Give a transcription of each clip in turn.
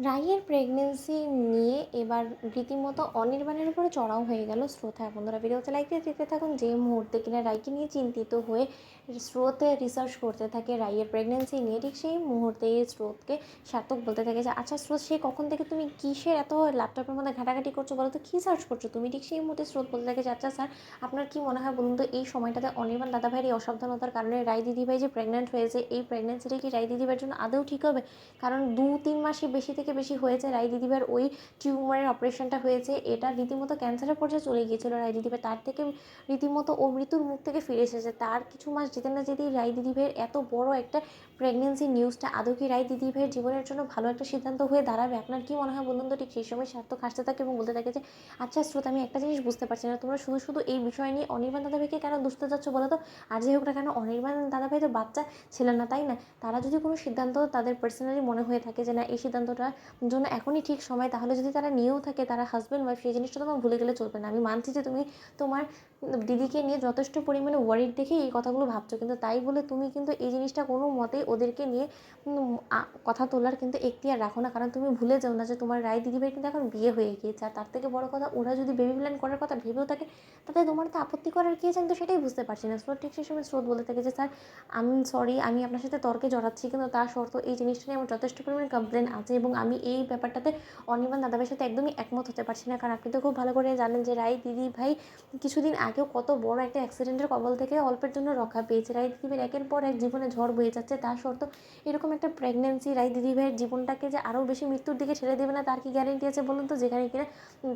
রাইয়ের pregnancy নিয়ে এবার রীতিমতো অনির্বাণের উপরে চড়াও হয়ে গেল স্রোত। হ্যাঁ বন্ধুরা, ভিডিওতে লাইক দিয়ে দেখতে থাকুন। যে মুহূর্তে কিনা রাইকে নিয়ে চিন্তিত হয়ে স্রোতে রিসার্চ করতে থাকে রাইয়ের প্রেগনেন্সি নিয়ে, ঠিক সেই মুহূর্তে স্রোতকে সার্থক বলতে থাকে যে আচ্ছা স্রোত, সেই কখন থেকে তুমি কিসের এত ল্যাপটপের মধ্যে ঘাটাঘাটি করছো বলো তো, কী সার্চ করছো তুমি? ঠিক সেই মুহূর্তে স্রোত বলতে থাকে যে আচ্ছা স্যার, আপনার কি মনে হয় বলুন তো, এই সময়টাতে অনির্বাণ দাদাভাইয়ের এই অসাবধানতার কারণে রায় দিদিভাই যে প্রেগনেন্ট হয়েছে, এই প্রেগনেন্সিটা কি রায় দিদিভাইয়ের জন্য আদৌ ঠিক হবে? কারণ 2-3 মাসই বেশি থেকে বেশি হয়েছে রায় দিদিভাইয়ের ওই টিউমারের অপারেশনটা হয়েছে, এটা রীতিমতো ক্যান্সারের পর্যায়ে চলে গিয়েছিল রায় দিদিভাই। তার থেকে রীতিমতো ও মৃত্যুর মুখ থেকে ফিরে এসেছে। তার কিছু মাস যেতে না যেতেই রায় দিদিভাইয়ের এত বড় একটা প্রেগনেন্সি নিউজটা আদৌ কি রায় দিদিভাইয়ের জীবনের জন্য ভালো একটা সিদ্ধান্ত হয়ে দাঁড়াবে? আপনার কি মনে হয় বলুন তো? ঠিক সেই সময় সার্থক হাসতে থাকে এবং বলতে থাকে যে আচ্ছা স্রোত, আমি একটা জিনিস বুঝতে পারছি না, তোমরা শুধু শুধু এই বিষয় নিয়ে অনির্বাণ দাদাভাইকে কেন দুষতে যাচ্ছ বলো তো? আর যাই হোক না কেন, অনির্বাণ দাদাভাই তো বাচ্চা ছিলেন না, তাই না? তারা যদি কোনো সিদ্ধান্ত তাদের পার্সোনালি মনে হয়ে থাকে যে না, এই সিদ্ধান্তটার জন্য এখনই ঠিক সময়, তাহলে যদি তারা নিয়েও থাকে, তারা হাজব্যান্ড ওয়াইফ, সেই জিনিসটা তোমার ভুলে গেলে চলবে না। আমি মানছি যে তুমি তোমার দিদিকে নিয়ে যথেষ্ট পরিমাণে ওয়ারিড দেখে এই কথাগুলো ভাবছো, কিন্তু তাই বলে তুমি কিন্তু এই জিনিসটা কোনো মতেই ওদেরকে নিয়ে কথা তোলার কিন্তু এখতিয়ার রাখো না। কারণ তুমি ভুলে যাও না যে তোমার রায় দিদিভাই কিন্তু এখন বিয়ে হয়ে গিয়েছে। আর তার থেকে বড় কথা, ওরা যদি বেবি প্ল্যান করার কথা ভেবেও থাকে, তাতে তোমার তো আপত্তি করার কি আছে? আমি তো সেটাই বুঝতে পারছি না। স্রোত ঠিক সেই সময় স্রোত বলতে থাকে যে স্যার, আমি সরি, আমি আপনার সাথে তর্কে জড়াচ্ছি, কিন্তু তার শর্ত এই জিনিসটা নিয়ে আমার যথেষ্ট পরিমাণে কমপ্লেন আছে এবং আমি এই ব্যাপারটাতে অনির্বাণ দাদাভাইয়ের সাথে একদমই একমত হতে পারছি না। কারণ আপনি তো খুব ভালো করে জানেন যে রায় দিদিভাই কিছুদিন আগেও কত বড় একটা অ্যাক্সিডেন্টের কবল থেকে অল্পের জন্য রক্ষা পেয়েছে। রায় দিদিভাইয়ের একের পর এক জীবনে ঝড় বয়ে যাচ্ছে, তার সত্ত্বেও এরকম একটা প্রেগনেন্সি রায় দিদিভাইয়ের জীবনটাকে যে আরও বেশি মৃত্যুর দিকে ঠেলে দেবে না, তার কি গ্যারেন্টি আছে বলুন তো? যেখানে কিনা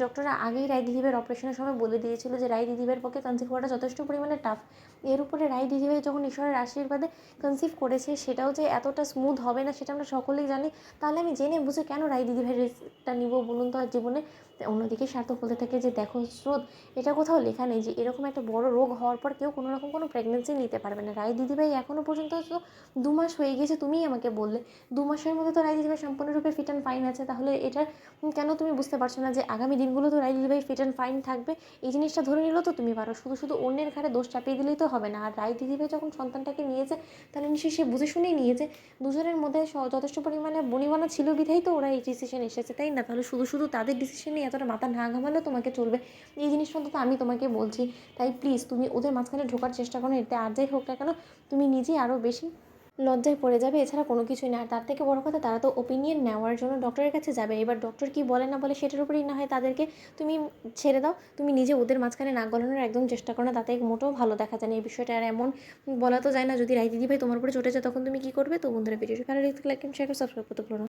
ডক্টররা আগেই রায় দিদিভাইয়ের অপারেশনের সময় বলে দিয়েছিল যে রায় দিদিভাইয়ের পক্ষে কনসিভ করাটা যথেষ্ট পরিমাণে টাফ। এর উপরে রায় দিদিভাই যখন ঈশ্বরের আশীর্বাদে কনসিভ করেছে, সেটাও যে এতটা স্মুথ হবে না সেটা আমরা সকলেই জানি। তাহলে আমি জেনে বুঝে কেন রায় দিদিভাইয়ের রিস্কটা নিব বলুন তো আর জীবনে? অন্যদিকে সার্থক বলতে থাকে যে দেখো স্রোত, এটা কোথাও লেখা নেই যে এরকম একটা বড় রোগ হওয়ার পর কেউ কোনো রকম কোনো প্রেগনেন্সি নিতে পারবে না। রায় দিদিভাই এখনও পর্যন্ত তো 2 মাস হয়ে গিয়েছে, তুমিই আমাকে বললে 2 মাসের মধ্যে তো রায় দিদিভাই সম্পূর্ণরূপে ফিট অ্যান্ড ফাইন আছে। তাহলে এটা কেন তুমি বুঝতে পারছো না যে আগামী দিনগুলো তো রায় দিদিভাই ফিট অ্যান্ড ফাইন থাকবে? এই জিনিসটা ধরে নিলেও তো তুমি পারো, শুধু শুধু অন্যের ঘাড়ে দোষ চাপিয়ে দিলেই তো হবে না। আর রায় দিদিভাই যখন সন্তানটাকে নিয়েছে, তাহলে নিশ্চয়ই সে বুঝে শুনেই নিয়েছে। দুজনের মধ্যে যথেষ্ট পরিমাণে বনিবনা ছিল বিধাই তো ওরা এই ডিসিশন এসেছে, তাই না? তাহলে শুধু শুধু তাদের ডিসিশন নিয়ে এতটা মাথা না ঘামালেও তোমাকে চলবে। এই জিনিসটা অন্তত আমি তোমাকে বলছি। তাই প্লিজ তুমি ওদের মাঝখানে ঢোকার চেষ্টা করো। এতে আর যাই হোক না কেন, তুমি নিজেই আরও বেশি লজ্জায় পড়ে যাবে, এছাড়া কোনো কিছুই না। আর তার থেকে বড় কথা, তারা তো ওপিনিয়ন নেওয়ার জন্য ডক্টরের কাছে যাবে। এবার ডক্টর কি বলে না বলে সেটার উপরেই না হয় তাদেরকে তুমি ছেড়ে দাও। তুমি নিজে ওদের মাঝখানে নাক গলানোর একদম চেষ্টা করো না, তাতে মোটেও ভালো দেখা যায় না এই বিষয়টা। আর এমন বলা তো যায় না, যদি রায় দিদিভাই তোমার উপরে চটে যায় তখন তুমি কী করবে? তো বন্ধুরা, ভিডিওটি ভালো লাগলে লাইক, শেয়ার, সাবস্ক্রাইব করতে ভুলো না।